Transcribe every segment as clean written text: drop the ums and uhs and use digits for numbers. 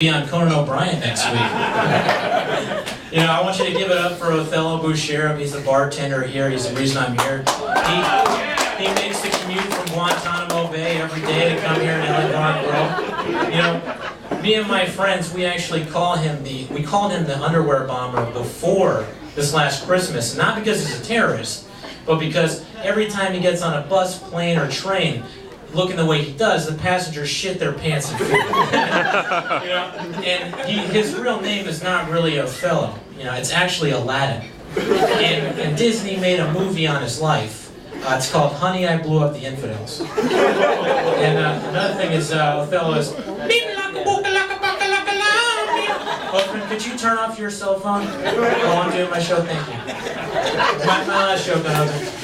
Be on Conan O'Brien next week. You know, I want you to give it up for Othello Boucher. He's the bartender here. He's the reason I'm here. He makes the commute from Guantanamo Bay every day to come here to LA Rock Roll. You know, me and my friends, we actually called him the underwear bomber before this last Christmas. Not because he's a terrorist, but because every time he gets on a bus, plane, or train, looking the way he does, the passengers shit their pants in fear. You know? And his real name is not really Othello. You know, it's actually Aladdin. And Disney made a movie on his life. It's called Honey, I Blew Up the Infidels. And another thing is Othello is... Oakman, could you turn off your cell phone while I'm doing my show? Thank you. My last show,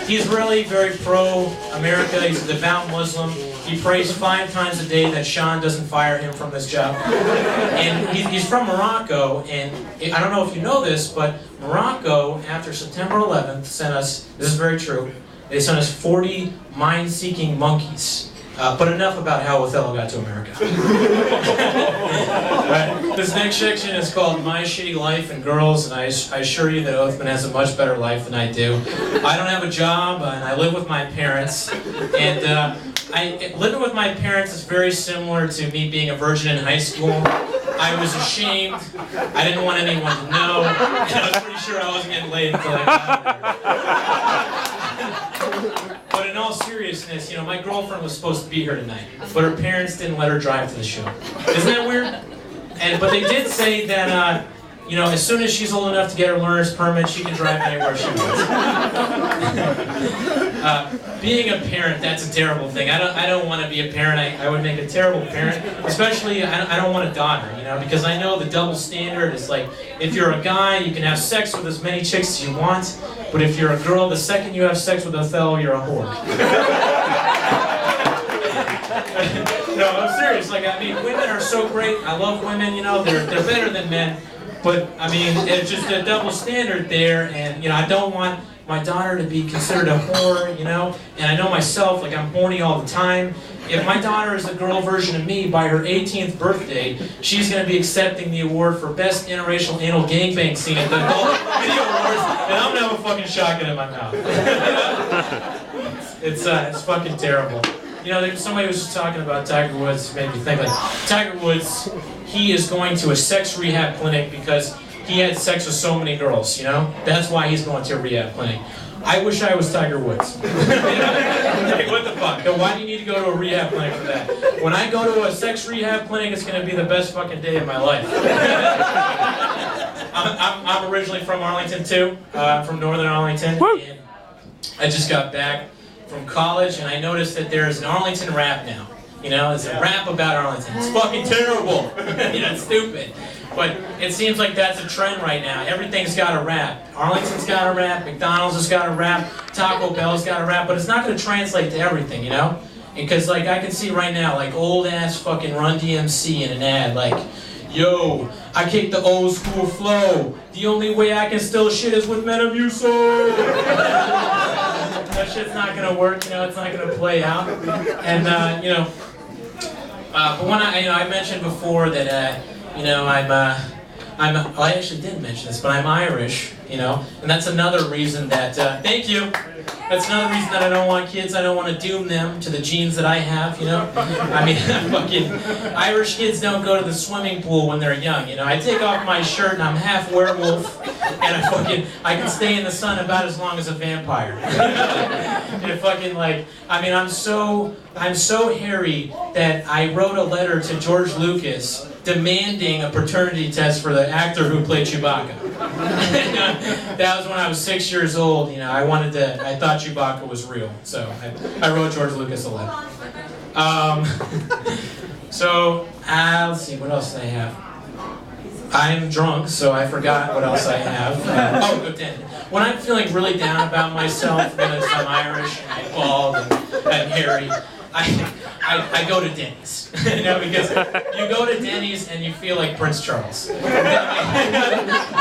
he's really very pro-America. He's a devout Muslim. He prays 5 times a day that Sean doesn't fire him from this job. And he's from Morocco, and I don't know if you know this, but Morocco, after September 11th, sent us, this is very true, they sent us 40 mind-seeking monkeys. But enough about how Othello got to America. Right. This next section is called My Shitty Life and Girls, and I assure you that Oathman has a much better life than I do. I don't have a job, and I live with my parents. And living with my parents is very similar to me being a virgin in high school. I was ashamed. I didn't want anyone to know. And I was pretty sure I wasn't getting laid until I got there. But in all seriousness, you know, my girlfriend was supposed to be here tonight, but her parents didn't let her drive to the show. Isn't that weird? But they did say that, you know, as soon as she's old enough to get her learner's permit, she can drive anywhere she wants. Being a parent, that's a terrible thing. I don't want to be a parent. I would make a terrible parent. Especially, I don't want a daughter, you know, because I know the double standard is like, if you're a guy, you can have sex with as many chicks as you want, but if you're a girl, the second you have sex with Othello, you're a whore. No, I'm serious. Like, I mean, women are so great. I love women, you know, they're better than men. But, I mean, it's just a double standard there, and, you know, I don't want my daughter to be considered a whore, you know? And I know myself, like, I'm horny all the time. If my daughter is the girl version of me, by her 18th birthday, she's going to be accepting the award for Best Interracial Anal Gangbang Scene at the Adult Video Awards, and I'm going to have a fucking shotgun in my mouth. It's fucking terrible. You know, there's somebody was just talking about Tiger Woods, made me think, like, Tiger Woods, he is going to a sex rehab clinic because he had sex with so many girls, you know? That's why he's going to a rehab clinic. I wish I was Tiger Woods. Hey, what the fuck? Why do you need to go to a rehab clinic for that? When I go to a sex rehab clinic, it's going to be the best fucking day of my life. I'm originally from Arlington, too. I'm from Northern Arlington. And I just got back from college, and I noticed that there's an Arlington rap now. You know, it's a rap about Arlington. It's fucking terrible. You know, it's stupid. But it seems like that's a trend right now. Everything's got a rap. Arlington's got a rap, McDonald's has got a rap, Taco Bell's got a rap, but it's not going to translate to everything, you know? Because, like, I can see right now, like, old-ass fucking Run DMC in an ad, like, yo, I kick the old school flow. The only way I can still shit is with Metamucil. That shit's not going to work, you know, it's not going to play out. And, you know, but when I mentioned before that, you know, well, I actually did mention this, but I'm Irish, you know, and that's another reason that, thank you, that's another reason that I don't want kids. I don't want to doom them to the genes that I have, you know. I mean, fucking Irish kids don't go to the swimming pool when they're young, you know. I take off my shirt and I'm half werewolf, and I can stay in the sun about as long as a vampire. And fucking, like, I mean, I'm so hairy that I wrote a letter to George Lucas demanding a paternity test for the actor who played Chewbacca. That was when I was 6 years old. You know, I thought Chewbacca was real, so I wrote George Lucas a letter. So let's see, what else do I have? I'm drunk, so I forgot what else I have. Good then. When I'm feeling really down about myself because I'm Irish and I'm bald and hairy, I go to Denny's. You know, because you go to Denny's and you feel like Prince Charles.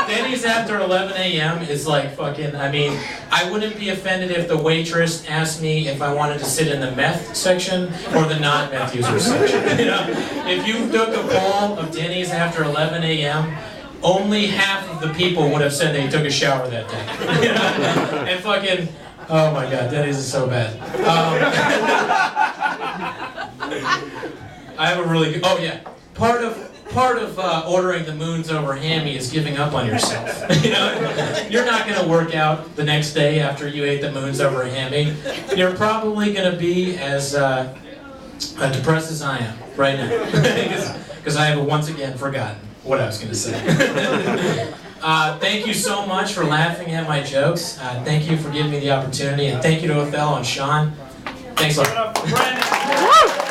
Denny's after 11 a.m. is like fucking, I mean, I wouldn't be offended if the waitress asked me if I wanted to sit in the meth section or the non-meth user section. You know, if you took a poll of Denny's after 11 a.m., only half of the people would have said they took a shower that day. You know? And fucking, oh my god, Denny's is so bad. I have a really good, oh yeah, part of ordering the moons over hammy is giving up on yourself. You know, you're not going to work out the next day after you ate the moons over a hammy. You're probably going to be as depressed as I am right now, because I have once again forgotten what I was going to say. Thank you so much for laughing at my jokes. Thank you for giving me the opportunity, and thank you to Othello and Sean. Thanks a lot.